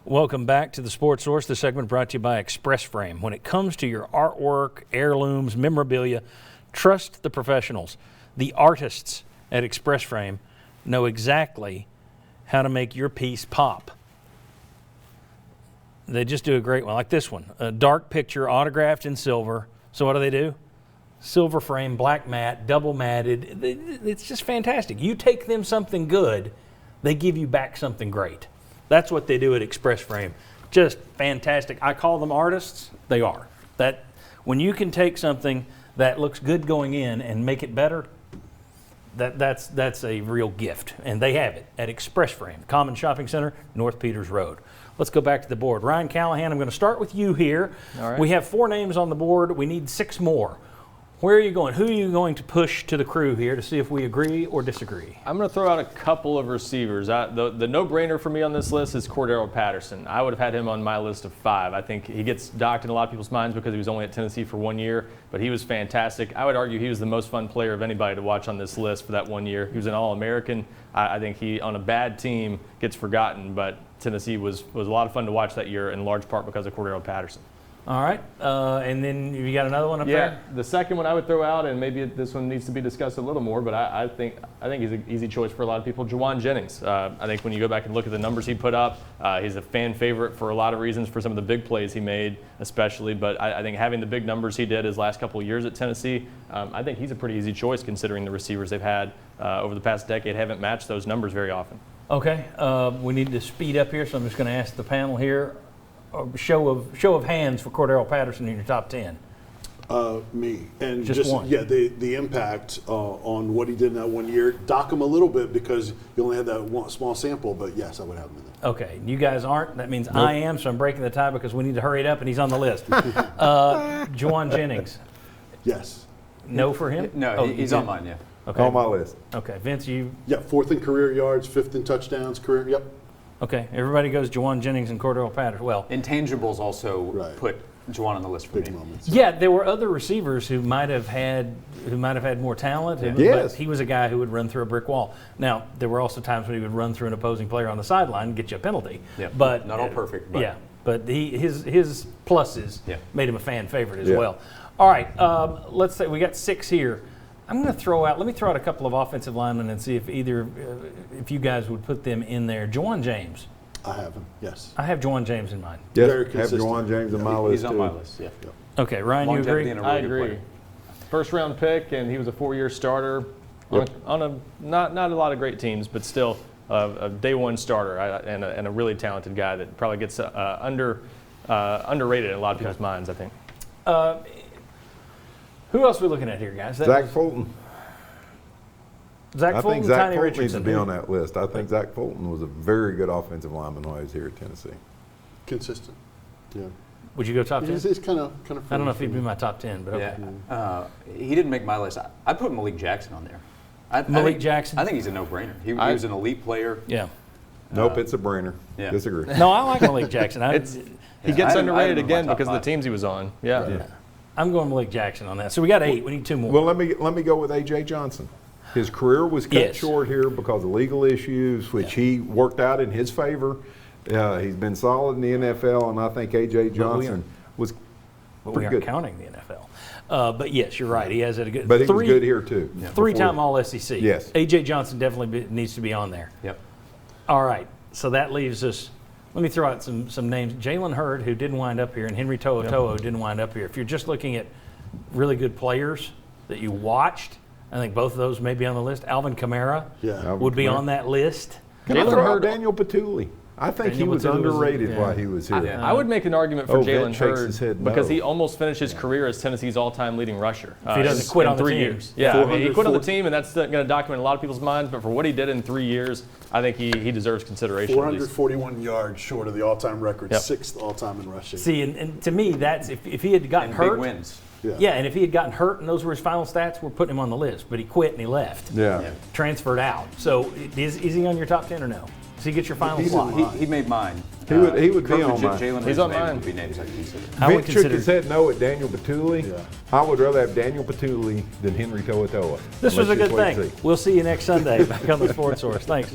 Welcome back to the Sports Source. This segment brought to you by Express Frame. When it comes to your artwork, heirlooms, memorabilia, trust the professionals. The artists at Express Frame know exactly how to make your piece pop. They just do a great one, like this one. A dark picture autographed in silver. So what do? Silver frame, black matte, double matted. It's just fantastic. You take them something good, they give you back something great. That's what they do at Express Frame. Just fantastic. I call them artists. They are. That when you can take something that looks good going in and make it better, that's a real gift. And they have it at Express Frame, Common Shopping Center, North Peters Road. Let's go back to the board. Ryan Callahan, I'm going to start with you here. All right. We have 4 names on the board. We need 6 more. Where are you going? Who are you going to push to the crew here to see if we agree or disagree? I'm going to throw out a couple of receivers. The no-brainer for me on this list is Cordaro Patterson. I would have had him on my list of 5. I think he gets docked in a lot of people's minds because he was only at Tennessee for 1 year, but he was fantastic. I would argue he was the most fun player of anybody to watch on this list for that 1 year. He was an All-American. I think he, on a bad team, gets forgotten, but Tennessee was a lot of fun to watch that year in large part because of Cordaro Patterson. All right, and then you got another one up there? Yeah, the second one I would throw out, and maybe this one needs to be discussed a little more, but I think he's an easy choice for a lot of people. Juwan Jennings. I think when you go back and look at the numbers he put up, he's a fan favorite for a lot of reasons, for some of the big plays he made especially, but I think having the big numbers he did his last couple of years at Tennessee, I think he's a pretty easy choice considering the receivers they've had over the past decade haven't matched those numbers very often. Okay, we need to speed up here, so I'm just going to ask the panel here. A show of hands for Cordaro Patterson in your top 10. Me. And just one. Yeah, the impact on what he did in that 1 year. Dock him a little bit because you only had that one small sample, but yes, I would have him in there. Okay, you guys aren't. That means nope. I am, so I'm breaking the tie because we need to hurry it up, and he's on the list. Juwan Jennings. Yes. No for him? No, he's on mine, yeah. Okay. On my list. Okay, Vince, you? Yeah, 4th in career yards, 5th in touchdowns, career, yep. Okay, everybody goes Juwan Jennings and Cordaro Patterson. Well, intangibles also put Juwan on the list for big me. Moments. Yeah, there were other receivers who might have had more talent. Yeah. But Yes. he was a guy who would run through a brick wall. Now, there were also times when he would run through an opposing player on the sideline and get you a penalty. Yeah, but not all perfect. But yeah, but his pluses made him a fan favorite as Yeah. well. All right, let's say we got 6 here. I'm going to let me throw out a couple of offensive linemen and see if if you guys would put them in there. Juwan James. I have him, yes. I have Juwan James in mind. Yes, Very have consistent. Juwan James on my list He's on too. my list, yeah. Okay, Ryan, you Longevity agree? and a really I good agree. player. First round pick, and he was a 4-year starter on a not a lot of great teams, but still a day one starter and a really talented guy that probably gets underrated in a lot of people's minds, I think. Who else are we looking at here, guys? Zach Fulton. Zach I Fulton, think Zach Tiny Fulton needs to Richardson. be on that list. I think Zach Fulton was a very good offensive lineman while he was here at Tennessee. Consistent, yeah. Would you go top 10? He's kind of. I don't know if he'd be my top 10, but okay. Yeah. He didn't make my list. I put Malik Jackson on there. Malik Jackson? I think he's a no-brainer. He was an elite player. Yeah. Nope, it's a brainer. Yeah. Disagree. No, I like Malik Jackson. He gets I underrated had him in my again top because of the 5. teams he was on. Yeah. I'm going Malik Jackson on that. So we got 8. We need 2 more. Well, let me go with A.J. Johnson. His career was cut short here because of legal issues, which he worked out in his favor. He's been solid in the NFL, and I think A.J. Johnson was But we pretty aren't good. counting the NFL. But yes, you're right. He has a good. But he was good here too. Yeah. 3-time All SEC. Yes. A.J. Johnson definitely needs to be on there. Yep. All right. So that leaves us. Let me throw out some names. Jalen Hurd, who didn't wind up here, and Henry To'o didn't wind up here. If you're just looking at really good players that you watched, I think both of those may be on the list. Alvin Kamara would be on that list. Can I throw out Daniel Petulli? I think he was underrated while he was here. I would make an argument for Jalen shakes his head Hurd no. because he almost finished his career as Tennessee's all-time leading rusher. If he doesn't quit on the 3 team. years. Yeah, I mean, he quit on the 440 team, and that's going to document a lot of people's minds. But for what he did in 3 years, I think he deserves consideration. at least. 441 yards short of the all-time record, Yep. 6th all-time in rushing. See, and to me, that's if he had gotten And hurt. big wins. Yeah, and if he had gotten hurt and those were his final stats, we're putting him on the list. But he quit and he left. Yeah. Transferred out. So is he on your top 10 or no? Does he get your final slot? He made mine. He would be on mine. Jalen He's on Hurts mine. would be names I consider. I would Vince shook consider his head no at Daniel Petulli. Yeah. I would rather have Daniel Petulli than Henry To'o. this was a Let's good just wait thing. and see. We'll see you next Sunday back on the Sports Source. Thanks.